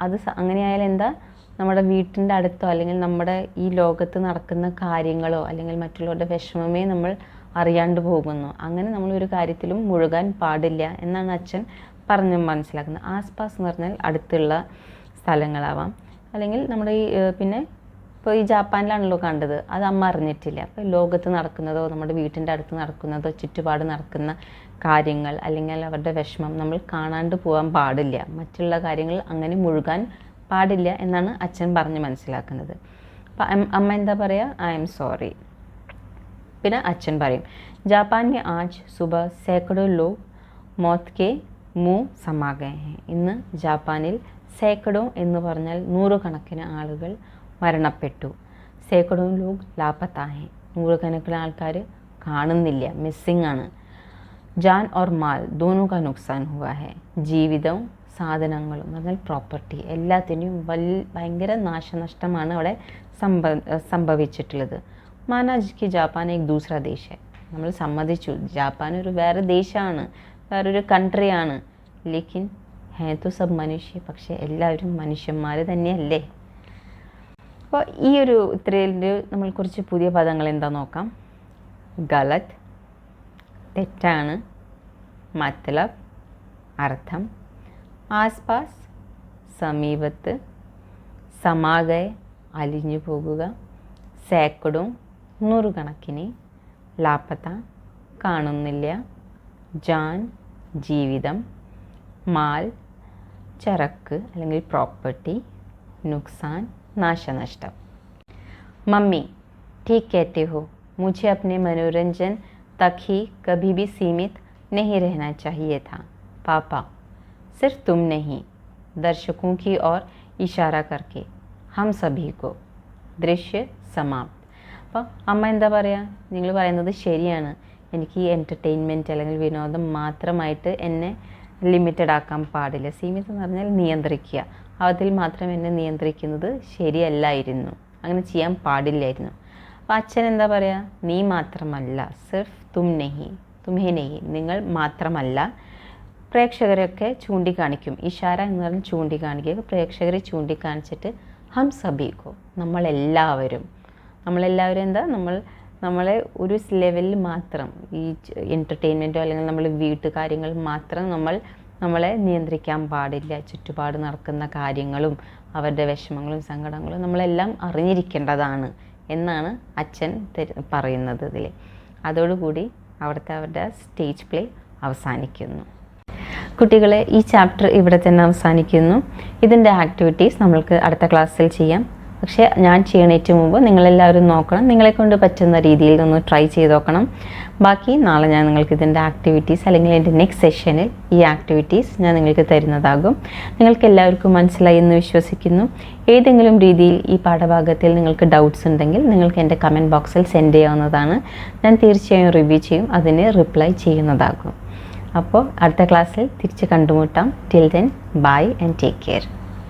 Speaker 1: അത് അങ്ങനെയായാലും എന്താ, നമ്മുടെ വീട്ടിൻ്റെ അടുത്തോ അല്ലെങ്കിൽ നമ്മുടെ ഈ ലോകത്ത് നടക്കുന്ന കാര്യങ്ങളോ അല്ലെങ്കിൽ മറ്റുള്ളവരുടെ വിഷമമേ നമ്മൾ അറിയാണ്ട് പോകുന്നു. അങ്ങനെ നമ്മളൊരു കാര്യത്തിലും മുഴുകാൻ പാടില്ല എന്നാണ് അച്ഛൻ പറഞ്ഞ് മനസ്സിലാക്കുന്നത്. ആസ്പാസ് എന്ന് പറഞ്ഞാൽ അടുത്തുള്ള സ്ഥലങ്ങളാവാം, അല്ലെങ്കിൽ നമ്മുടെ ഈ പിന്നെ ഇപ്പോൾ ഈ ജാപ്പാനിലാണല്ലോ കണ്ടത്, അത് അമ്മ അറിഞ്ഞിട്ടില്ല. അപ്പോൾ ലോകത്ത് നടക്കുന്നതോ നമ്മുടെ വീട്ടിൻ്റെ അടുത്ത് നടക്കുന്നതോ ചുറ്റുപാട് നടക്കുന്ന കാര്യങ്ങൾ അല്ലെങ്കിൽ അവരുടെ വിഷമം നമ്മൾ കാണാണ്ട് പോകാൻ പാടില്ല. മറ്റുള്ള കാര്യങ്ങൾ അങ്ങനെ മുഴുകാൻ പാടില്ല എന്നാണ് അച്ഛൻ പറഞ്ഞ് മനസ്സിലാക്കുന്നത്. അപ്പം അമ്മ എന്താ പറയുക, ഐ എം സോറി. പിന്നെ അച്ഛൻ പറയും, ജാപ്പാൻ മേ ആജ് സുബ സൈക്കഡോ ലോഗ് മൗത്ത് കെ മുഹ് സമാ ഗയേ ഹൈ. ഇന്ന് ജാപ്പാനിൽ സൈക്കഡോ എന്ന് പറഞ്ഞാൽ നൂറുകണക്കിന് ആളുകൾ മരണപ്പെട്ടു. സൈക്കഡോ ലോഗ് ലാപത്താ ഹൈ, നൂറുകണക്കിന് ആൾക്കാർ കാണുന്നില്ല, മിസ്സിംഗ് ആണ്. ജാൻ ഓർ മാൽ ദോനോ കാ നുക്സാൻ ഹുവാ ഹൈ. ജീവിതവും സാധനങ്ങളും എന്ന് പറഞ്ഞാൽ പ്രോപ്പർട്ടി എല്ലാത്തിനും ഭയങ്കര നാശനഷ്ടമാണ് അവിടെ സംഭവിച്ചിട്ടുള്ളത്. മാനാജിക്ക് ജാപ്പാൻ एक दूसरा देश है. നമ്മൾ സമ്മതിച്ചു, ജാപ്പാൻ ഒരു വേറെ ദേശമാണ്, വേറൊരു കൺട്രിയാണ്. ലേക്കിൻ ഹേ തോ സബ് മനുഷ്യ, പക്ഷേ എല്ലാവരും മനുഷ്യന്മാർ തന്നെയല്ലേ. അപ്പോൾ ഈ ഒരു ഇത്രയിൽ നമ്മൾ കുറച്ച് പുതിയ പദങ്ങൾ എന്താ നോക്കാം. ഗലത്ത് തെറ്റാണ്, മത്ലബ് അർത്ഥം, ആസ്പാസ് സമീപത്ത്, സമാഗയ അലിഞ്ഞു പോകുക, സേക്കഡും നൂറുകണക്കിന്, ലാപത്ത കാണുന്നില്ല, ജാൻ ജീവിതം, മാൽ ചരക്ക് അല്ലെങ്കിൽ പ്രോപ്പർട്ടി, നുക്സാൻ നാശനഷ്ടം. मम्मी ठीक कहते हो, मुझे अपने मनोरंजन तक ही कभी भी सीमित नहीं रहना चाहिए था. पापा सिर्फ तुम नहीं, दर्शकों की ओर इशारा करके हम सभी को. ദൃശ്യ സമാപ്ത്. അപ്പോൾ അമ്മ എന്താ പറയുക, നിങ്ങൾ പറയുന്നത് ശരിയാണ്, എനിക്ക് ഈ എൻ്റർടൈൻമെൻറ്റ് അല്ലെങ്കിൽ വിനോദം മാത്രമായിട്ട് എന്നെ ലിമിറ്റഡ് ആക്കാൻ പാടില്ല. സീമിതം എന്ന് പറഞ്ഞാൽ നിയന്ത്രിക്കുക, അതിൽ മാത്രം എന്നെ നിയന്ത്രിക്കുന്നത് ശരിയല്ലായിരുന്നു. അങ്ങനെ ചെയ്യാൻ പാടില്ലായിരുന്നു. അപ്പോൾ അച്ഛൻ എന്താ പറയുക, നീ മാത്രമല്ല, സിർഫ് തും നെഹി, തുമേ നെഹി, നിങ്ങൾ മാത്രമല്ല. പ്രേക്ഷകരെയൊക്കെ ചൂണ്ടിക്കാണിക്കും. ഇഷാര എന്ന് പറഞ്ഞ് ചൂണ്ടിക്കാണിക്കുക. പ്രേക്ഷകരെ ചൂണ്ടിക്കാണിച്ചിട്ട് ഹം സബീകോ, നമ്മളെല്ലാവരും എന്താ, നമ്മളെ ഒരു ലെവലിൽ മാത്രം ഈ എൻ്റർടൈൻമെൻറ്റോ അല്ലെങ്കിൽ നമ്മൾ വീട്ടുകാര്യങ്ങൾ മാത്രം നമ്മളെ നിയന്ത്രിക്കാൻ പാടില്ല. ചുറ്റുപാട് നടക്കുന്ന കാര്യങ്ങളും അവരുടെ വിഷമങ്ങളും സങ്കടങ്ങളും നമ്മളെല്ലാം അറിഞ്ഞിരിക്കേണ്ടതാണ് എന്നാണ് അച്ഛൻ പറയുന്നത് ഇതിൽ. അതോടുകൂടി അവരുടെ സ്റ്റേജ് പ്ലേ അവസാനിക്കുന്നു. കുട്ടികളെ, ഈ ചാപ്റ്റർ ഇവിടെ തന്നെ അവസാനിക്കുന്നു. ഇതിൻ്റെ ആക്ടിവിറ്റീസ് നമ്മൾക്ക് അടുത്ത ക്ലാസ്സിൽ ചെയ്യാം. പക്ഷേ ഞാൻ ചെയ്യണേറ്റ് മുമ്പ് നിങ്ങളെല്ലാവരും നോക്കണം, നിങ്ങളെക്കൊണ്ട് പറ്റുന്ന രീതിയിൽ ഒന്ന് ട്രൈ ചെയ്ത് നോക്കണം. ബാക്കി നാളെ ഞാൻ നിങ്ങൾക്ക് ഇതിൻ്റെ ആക്ടിവിറ്റീസ് അല്ലെങ്കിൽ എൻ്റെ നെക്സ്റ്റ് സെഷനിൽ ഈ ആക്ടിവിറ്റീസ് ഞാൻ നിങ്ങൾക്ക് തരുന്നതാകും. നിങ്ങൾക്ക് എല്ലാവർക്കും മനസ്സിലായി എന്ന് വിശ്വസിക്കുന്നു. ഏതെങ്കിലും രീതിയിൽ ഈ പാഠഭാഗത്തിൽ നിങ്ങൾക്ക് ഡൗട്ട്സ് ഉണ്ടെങ്കിൽ നിങ്ങൾക്ക് എൻ്റെ കമൻറ്റ് ബോക്സിൽ സെൻഡ് ചെയ്യാവുന്നതാണ്. ഞാൻ തീർച്ചയായും റിവ്യൂ ചെയ്യും, അതിന് റിപ്ലൈ ചെയ്യുന്നതാകും. അപ്പോൾ അടുത്ത ക്ലാസ്സിൽ തിരിച്ച് കണ്ടുമുട്ടാം. Till then, bye and take care.